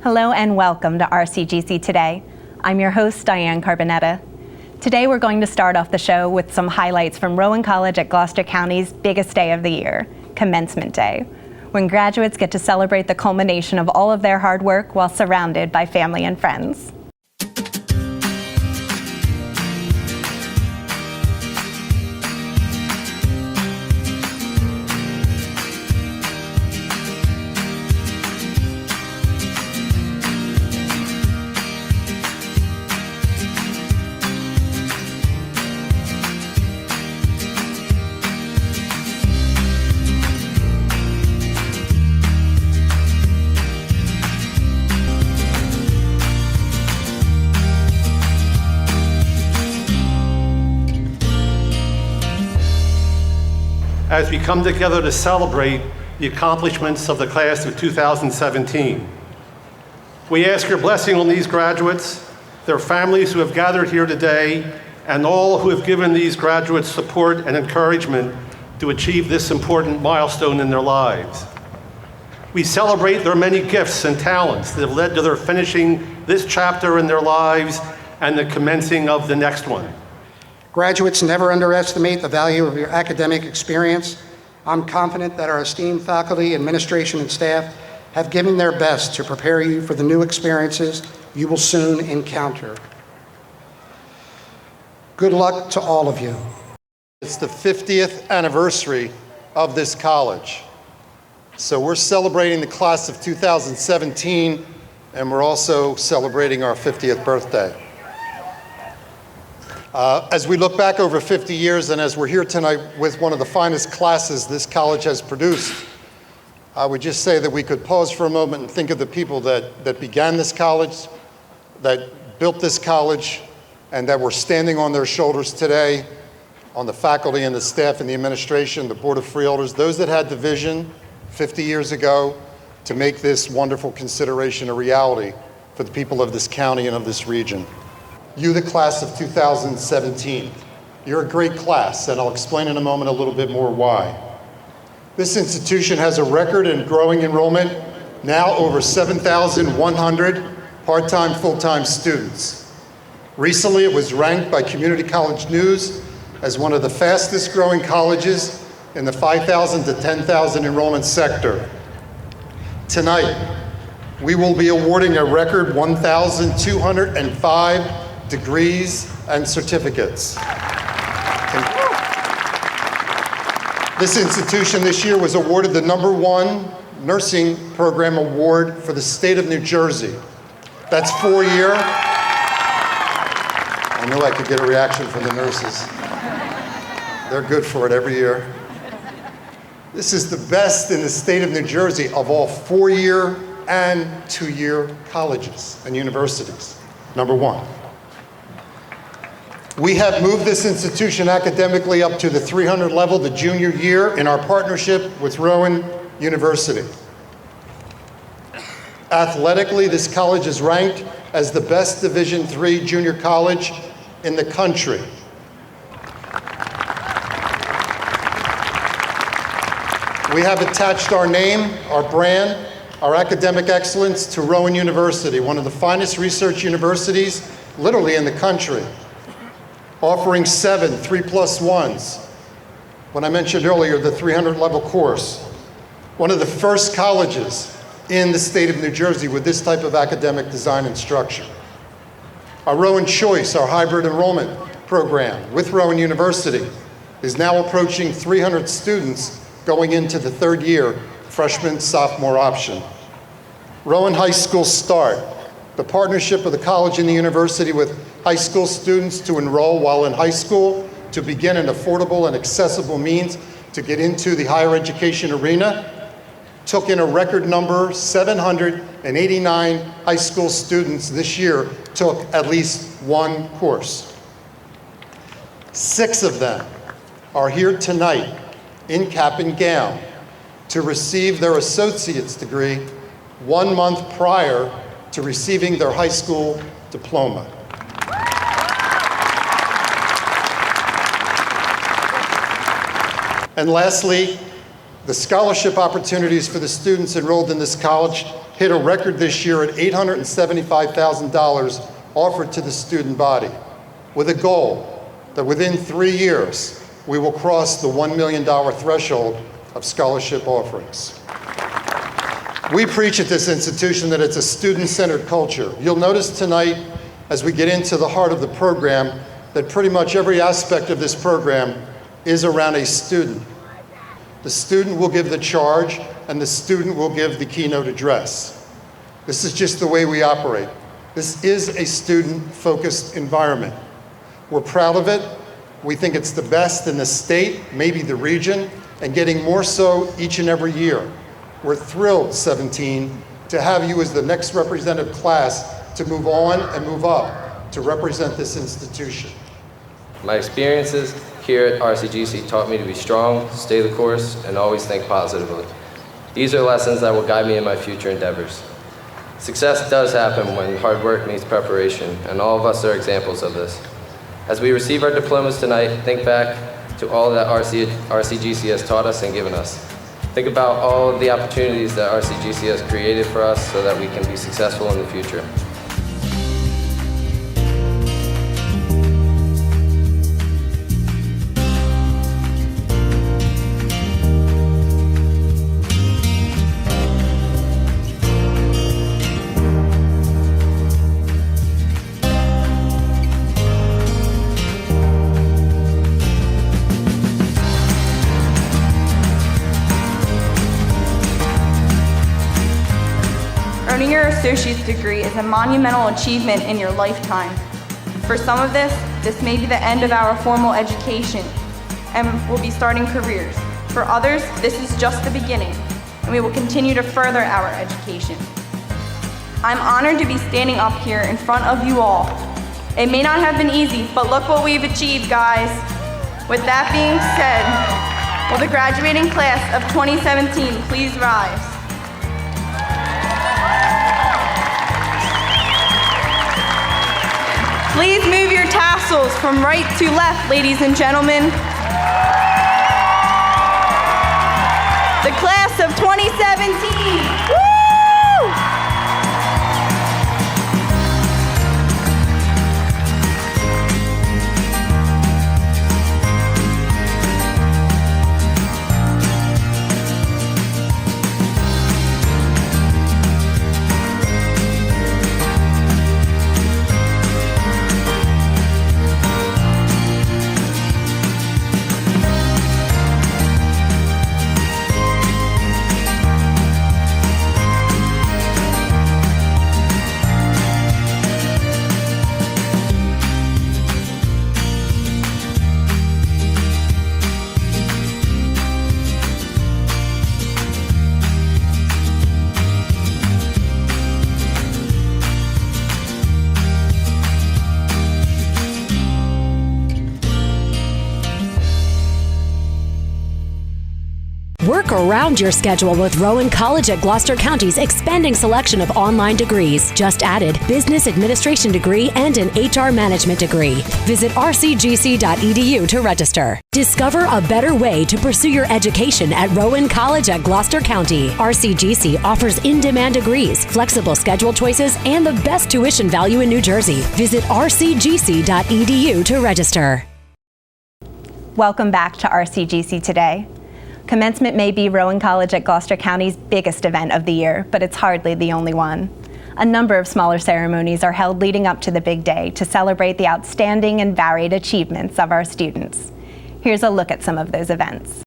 Hello and welcome to RCGC Today. I'm your host, Diane Carbonetta. Today we're going to start off the show with some highlights from Rowan College at Gloucester County's biggest day of the year, Commencement Day, when graduates get to celebrate the culmination of all of their hard work while surrounded by family and friends. As we come together to celebrate the accomplishments of the class of 2017. We ask your blessing on these graduates, their families who have gathered here today, and all who have given these graduates support and encouragement to achieve this important milestone in their lives. We celebrate their many gifts and talents that have led to their finishing this chapter in their lives and the commencing of the next one. Graduates, never underestimate the value of your academic experience. I'm confident that our esteemed faculty, administration, and staff have given their best to prepare you for the new experiences you will soon encounter. Good luck to all of you. It's the 50th anniversary of this college. So we're celebrating the class of 2017, and we're also celebrating our 50th birthday. As we look back over 50 years, and as we're here tonight with one of the finest classes this college has produced, I would just say that we could pause for a moment and think of the people that began this college, that built this college, and that were standing on their shoulders today, on the faculty and the staff and the administration, the Board of Freeholders, those that had the vision 50 years ago to make this wonderful consideration a reality for the people of this county and of this region. You, the class of 2017, you're a great class, and I'll explain in a moment a little bit more why. This institution has a record and growing enrollment, now over 7,100 part-time, full-time students. Recently, it was ranked by Community College News as one of the fastest growing colleges in the 5,000 to 10,000 enrollment sector. Tonight, we will be awarding a record 1,205 degrees and certificates. This institution this year was awarded the #1 nursing program award for the state of New Jersey. That's 4-year. I knew I could get a reaction from the nurses. They're good for it every year. This is the best in the state of New Jersey of all 4-year and 2-year colleges and universities. #1. We have moved this institution academically up to the 300 level the junior year in our partnership with Rowan University. Athletically, this college is ranked as the best Division III junior college in the country. We have attached our name, our brand, our academic excellence to Rowan University, one of the finest research universities literally in the country, offering 7 3+1s. When I mentioned earlier, the 300 level course. One of the first colleges in the state of New Jersey with this type of academic design and structure. Our Rowan Choice, our hybrid enrollment program with Rowan University, is now approaching 300 students going into the 3rd year, freshman, sophomore option. Rowan High School Start, the partnership of the college and the university with high school students to enroll while in high school, to begin an affordable and accessible means to get into the higher education arena, took in a record number, 789 high school students this year took at least one course. 6 of them are here tonight in cap and gown to receive their associate's degree 1 month prior to receiving their high school diploma. And lastly, The scholarship opportunities for the students enrolled in this college hit a record this year at $875,000 offered to the student body, with a goal that within 3 years, we will cross the $1 million threshold of scholarship offerings. We preach at this institution that it's a student-centered culture. You'll notice tonight, as we get into the heart of the program, that pretty much every aspect of this program is around a student. The student will give the charge, and the student will give the keynote address. This is just the way we operate. This is a student-focused environment. We're proud of it. We think it's the best in the state, maybe the region, and getting more so each and every year. We're thrilled, 17, to have you as the next representative class to move on and move up to represent this institution. My experiences here at RCGC taught me to be strong, stay the course, and always think positively. These are lessons that will guide me in my future endeavors. Success does happen when hard work meets preparation, and all of us are examples of this. As we receive our diplomas tonight, think back to all that RCGC has taught us and given us. Think about all of the opportunities that RCGC has created for us so that we can be successful in the future. Earning your associate's degree is a monumental achievement in your lifetime. For some of this may be the end of our formal education, and we'll be starting careers. For others, this is just the beginning, and we will continue to further our education. I'm honored to be standing up here in front of you all. It may not have been easy, but look what we've achieved, guys. With that being said, will the graduating class of 2017 please rise? Please move your tassels from right to left, ladies and gentlemen. The class of 2017. Woo! Work around your schedule with Rowan College at Gloucester County's expanding selection of online degrees. Just added business administration degree and an HR management degree. Visit rcgc.edu to register. Discover a better way to pursue your education at Rowan College at Gloucester County. RCGC offers in-demand degrees, flexible schedule choices, and the best tuition value in New Jersey. Visit rcgc.edu to register. Welcome back to RCGC Today. Commencement may be Rowan College at Gloucester County's biggest event of the year, but it's hardly the only one. A number of smaller ceremonies are held leading up to the big day to celebrate the outstanding and varied achievements of our students. Here's a look at some of those events.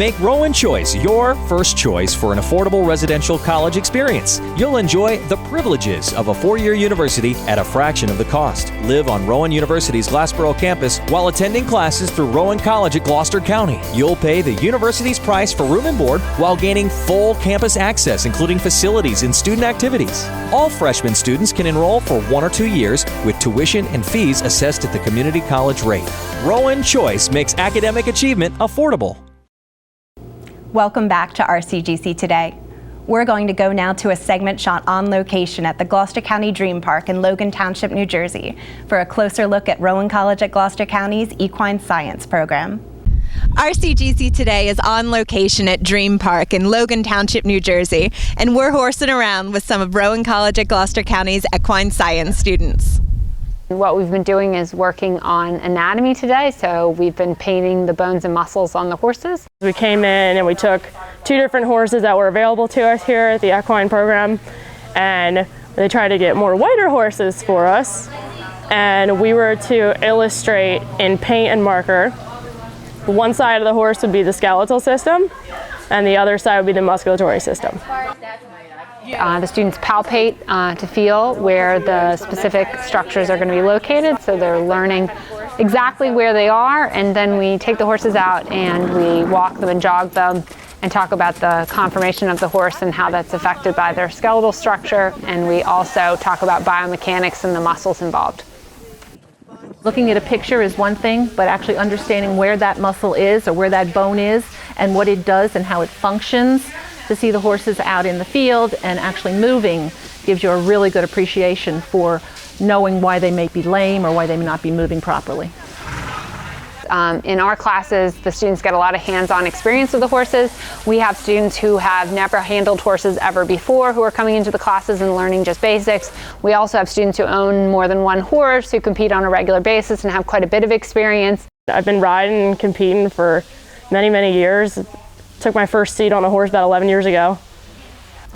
Make Rowan Choice your first choice for an affordable residential college experience. You'll enjoy the privileges of a 4-year university at a fraction of the cost. Live on Rowan University's Glassboro campus while attending classes through Rowan College at Gloucester County. You'll pay the university's price for room and board while gaining full campus access, including facilities and student activities. All freshman students can enroll for 1 or 2 years with tuition and fees assessed at the community college rate. Rowan Choice makes academic achievement affordable. Welcome back to RCGC Today. We're going to go now to a segment shot on location at the Gloucester County Dream Park in Logan Township, New Jersey, for a closer look at Rowan College at Gloucester County's Equine Science program. RCGC Today is on location at Dream Park in Logan Township, New Jersey, and we're horsing around with some of Rowan College at Gloucester County's equine science students. What we've been doing is working on anatomy today, so we've been painting the bones and muscles on the horses. We came in and we took 2 different horses that were available to us here at the equine program, and they tried to get more whiter horses for us, and we were to illustrate in paint and marker. One side of the horse would be the skeletal system, and the other side would be the musculatory system. The students palpate to feel where the specific structures are going to be located, so they're learning exactly where they are, and then we take the horses out and we walk them and jog them and talk about the conformation of the horse and how that's affected by their skeletal structure, and we also talk about biomechanics and the muscles involved. Looking at a picture is one thing, but actually understanding where that muscle is or where that bone is and what it does and how it functions, to see the horses out in the field and actually moving gives you a really good appreciation for knowing why they may be lame or why they may not be moving properly. In our classes, the students get a lot of hands-on experience with the horses. We have students who have never handled horses ever before who are coming into the classes and learning just basics. We also have students who own more than one horse, who compete on a regular basis and have quite a bit of experience. I've been riding and competing for many, many years. Took my first seat on a horse about 11 years ago.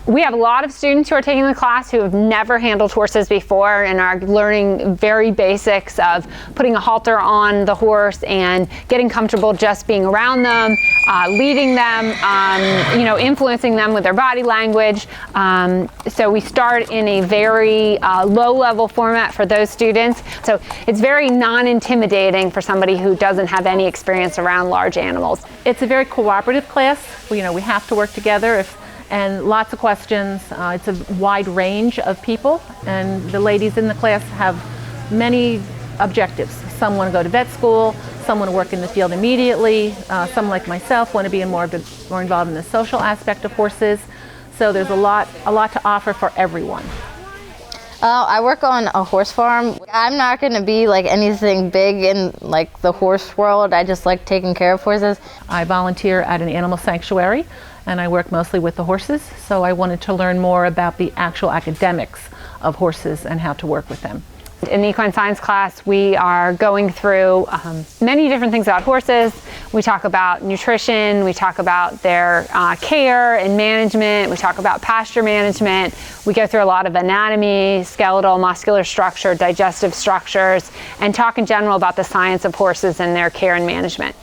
We have a lot of students who are taking the class who have never handled horses before and are learning very basics of putting a halter on the horse and getting comfortable just being around them, leading them, influencing them with their body language. So we start in a very low-level format for those students. So it's very non-intimidating for somebody who doesn't have any experience around large animals. It's a very cooperative class. We have to work together and lots of questions. It's a wide range of people, and the ladies in the class have many objectives. Some want to go to vet school, some want to work in the field immediately, some like myself want to be more involved in the social aspect of horses. So there's a lot to offer for everyone. I work on a horse farm. I'm not going to be like anything big in like the horse world. I just like taking care of horses. I volunteer at an animal sanctuary, and I work mostly with the horses, so I wanted to learn more about the actual academics of horses and how to work with them. In the equine science class, we are going through many different things about horses. We talk about nutrition, we talk about their care and management, we talk about pasture management, we go through a lot of anatomy, skeletal, muscular structure, digestive structures, and talk in general about the science of horses and their care and management.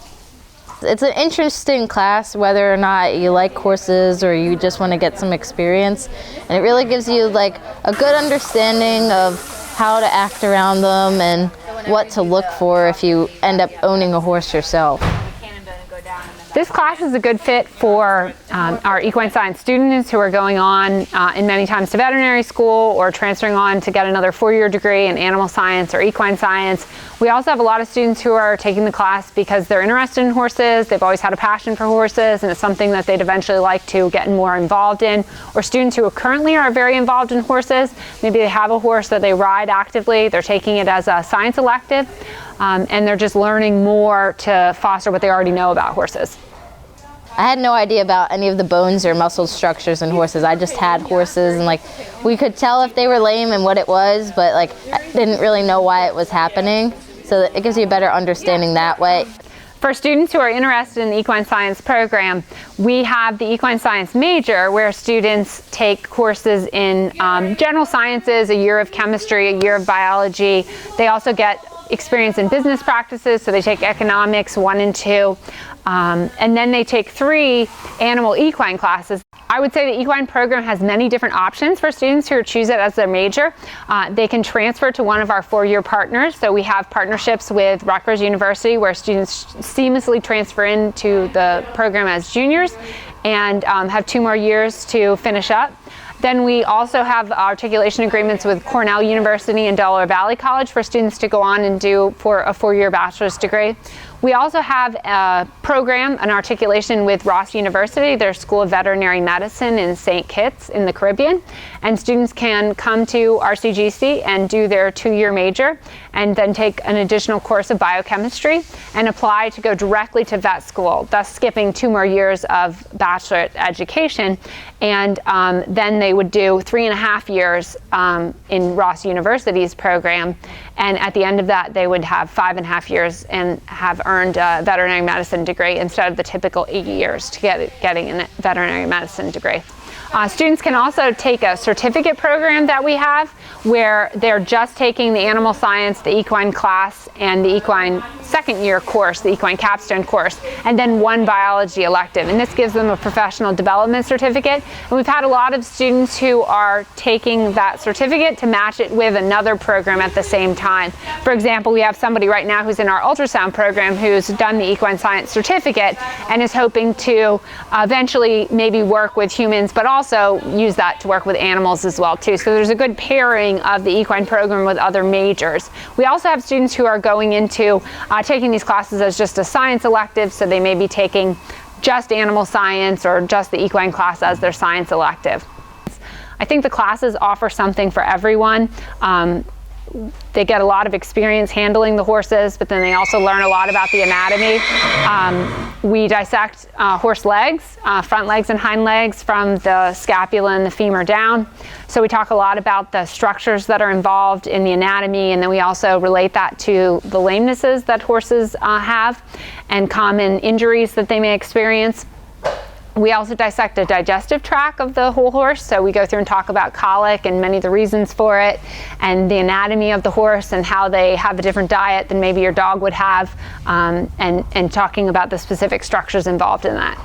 It's an interesting class, whether or not you like horses or you just want to get some experience. And it really gives you like a good understanding of how to act around them and what to look for if you end up owning a horse yourself. This class is a good fit for our equine science students who are going on in many times to veterinary school or transferring on to get another 4-year degree in animal science or equine science. We also have a lot of students who are taking the class because they're interested in horses, they've always had a passion for horses, and it's something that they'd eventually like to get more involved in. Or students who currently are very involved in horses, maybe they have a horse that they ride actively, they're taking it as a science elective, and they're just learning more to foster what they already know about horses. I had no idea about any of the bones or muscle structures in horses. I just had horses, and like we could tell if they were lame and what it was, but like I didn't really know why it was happening. So it gives you a better understanding that way. For students who are interested in the equine science program, we have the equine science major where students take courses in general sciences, a year of chemistry, a year of biology. They also get experience in business practices, so they take economics 1 and 2, and then they take 3 animal equine classes. I would say the equine program has many different options for students who choose it as their major. They can transfer to one of our 4-year partners. So we have partnerships with Rutgers University where students seamlessly transfer into the program as juniors and have 2 more years to finish up. Then we also have articulation agreements with Cornell University and Delaware Valley College for students to go on and do for a 4-year bachelor's degree. We also have a program, an articulation with Ross University, their School of Veterinary Medicine in St. Kitts in the Caribbean. And students can come to RCGC and do their 2-year major and then take an additional course of biochemistry and apply to go directly to vet school, thus skipping 2 more years of bachelorate education. And then they would do 3.5 years in Ross University's program. And at the end of that, they would have 5.5 years and have earned a veterinary medicine degree instead of the typical 8 years to getting a veterinary medicine degree. Students can also take a certificate program that we have where they're just taking the animal science, the equine class, and the equine second-year course, the equine capstone course, and then 1 biology elective. And this gives them a professional development certificate. And we've had a lot of students who are taking that certificate to match it with another program at the same time. For example, we have somebody right now who's in our ultrasound program who's done the equine science certificate and is hoping to eventually maybe work with humans, but also use that to work with animals as well too. So there's a good pairing of the equine program with other majors. We also have students who are going into taking these classes as just a science elective, so they may be taking just animal science or just the equine class as their science elective. I think the classes offer something for everyone. They get a lot of experience handling the horses, but then they also learn a lot about the anatomy. We dissect horse legs, front legs and hind legs, from the scapula and the femur down. So we talk a lot about the structures that are involved in the anatomy, and then we also relate that to the lamenesses that horses have and common injuries that they may experience. We also dissect the digestive tract of the whole horse, so we go through and talk about colic and many of the reasons for it, and the anatomy of the horse and how they have a different diet than maybe your dog would have, and talking about the specific structures involved in that.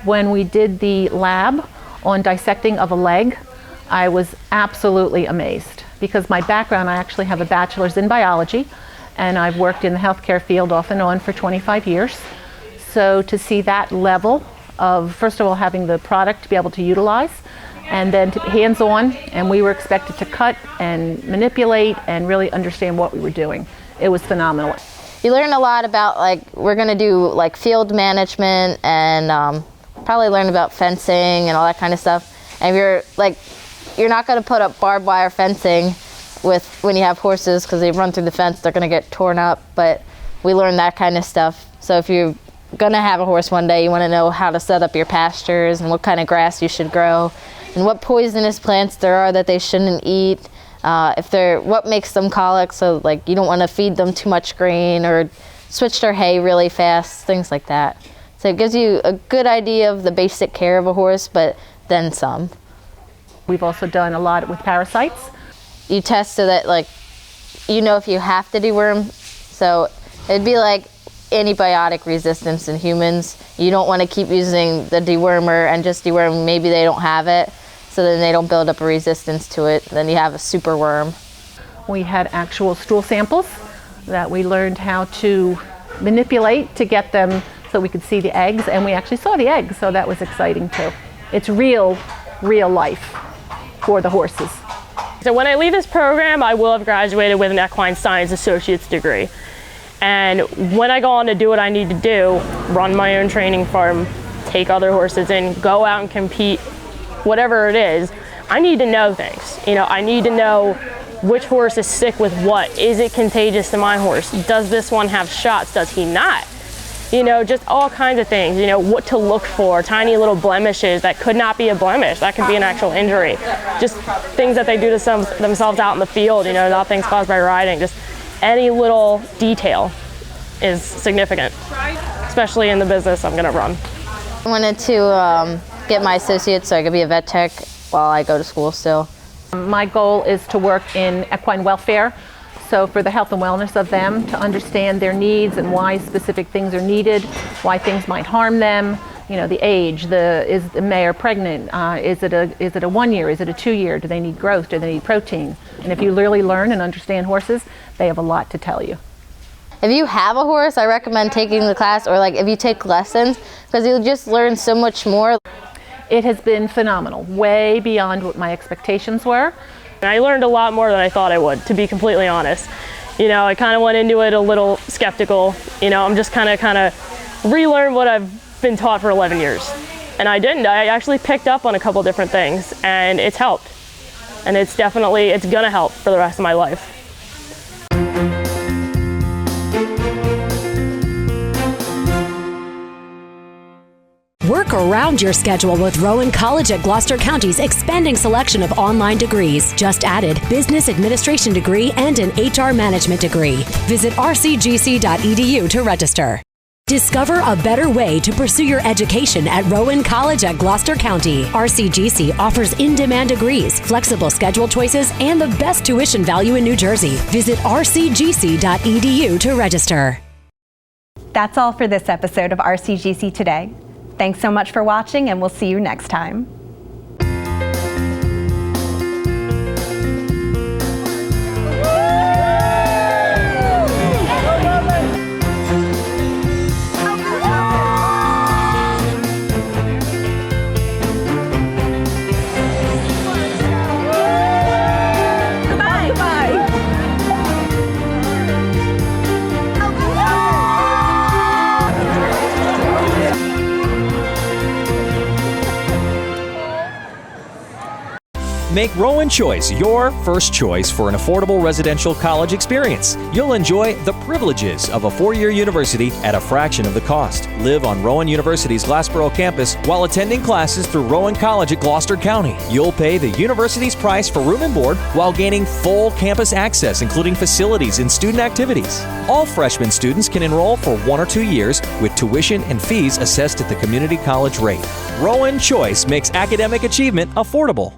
When we did the lab on dissecting of a leg, I was absolutely amazed because my background, I actually have a bachelor's in biology, and I've worked in the healthcare field off and on for 25 years. So to see that level of, first of all, having the product to be able to utilize, and then hands-on, and we were expected to cut and manipulate and really understand what we were doing. It was phenomenal. You learn a lot about, like, we're going to do like field management and probably learn about fencing and all that kind of stuff. And you're not going to put up barbed wire fencing when you have horses, because they run through the fence, they're going to get torn up, but we learn that kind of stuff. So if you're gonna have a horse one day, you want to know how to set up your pastures and what kind of grass you should grow and what poisonous plants there are that they shouldn't eat, what makes them colic, so like you don't want to feed them too much grain or switch their hay really fast, things like that. So it gives you a good idea of the basic care of a horse, but then some. We've also done a lot with parasites. You test so that, like, you know if you have to deworm, so it'd be like antibiotic resistance in humans. You don't want to keep using the dewormer and just deworm, maybe they don't have it, so then they don't build up a resistance to it. Then you have a super worm. We had actual stool samples that we learned how to manipulate to get them so we could see the eggs, and we actually saw the eggs, so that was exciting too. It's real life for the horses. So when I leave this program, I will have graduated with an equine science associate's degree. And when I go on to do what I need to do, run my own training farm, take other horses in, go out and compete, whatever it is, I need to know things. I need to know which horse is sick with what. Is it contagious to my horse? Does this one have shots? Does he not? Just all kinds of things, what to look for, tiny little blemishes that could not be a blemish, that could be an actual injury. Just things that they do to themselves out in the field, not things caused by riding. Just any little detail is significant, especially in the business I'm going to run. I wanted to get my associate so I could be a vet tech while I go to school still. My goal is to work in equine welfare, So for the health and wellness of them, to understand their needs and why specific things are needed, why things might harm them, you know, the age, is the mare pregnant, is it a 1 year, is it a 2 year, do they need growth, do they need protein? And if you really learn and understand horses, they have a lot to tell you. If you have a horse, I recommend taking the class, or like if you take lessons, because you'll just learn so much more. It has been phenomenal, way beyond what my expectations were. And I learned a lot more than I thought I would, to be completely honest. You know, I kind of went into it a little skeptical. You know, I'm just kind of relearn what I've been taught for 11 years. And I didn't. I actually picked up on a couple different things, and it's helped. And it's gonna help for the rest of my life. Work around your schedule with Rowan College at Gloucester County's expanding selection of online degrees. Just added business administration degree and an HR management degree. Visit rcgc.edu to register. Discover a better way to pursue your education at Rowan College at Gloucester County. RCGC offers in-demand degrees, flexible schedule choices, and the best tuition value in New Jersey. Visit rcgc.edu to register. That's all for this episode of RCGC Today. Thanks so much for watching, and we'll see you next time. Make Rowan Choice your first choice for an affordable residential college experience. You'll enjoy the privileges of a 4-year university at a fraction of the cost. Live on Rowan University's Glassboro campus while attending classes through Rowan College at Gloucester County. You'll pay the university's price for room and board while gaining full campus access, including facilities and student activities. All freshman students can enroll for 1 or 2 years with tuition and fees assessed at the community college rate. Rowan Choice makes academic achievement affordable.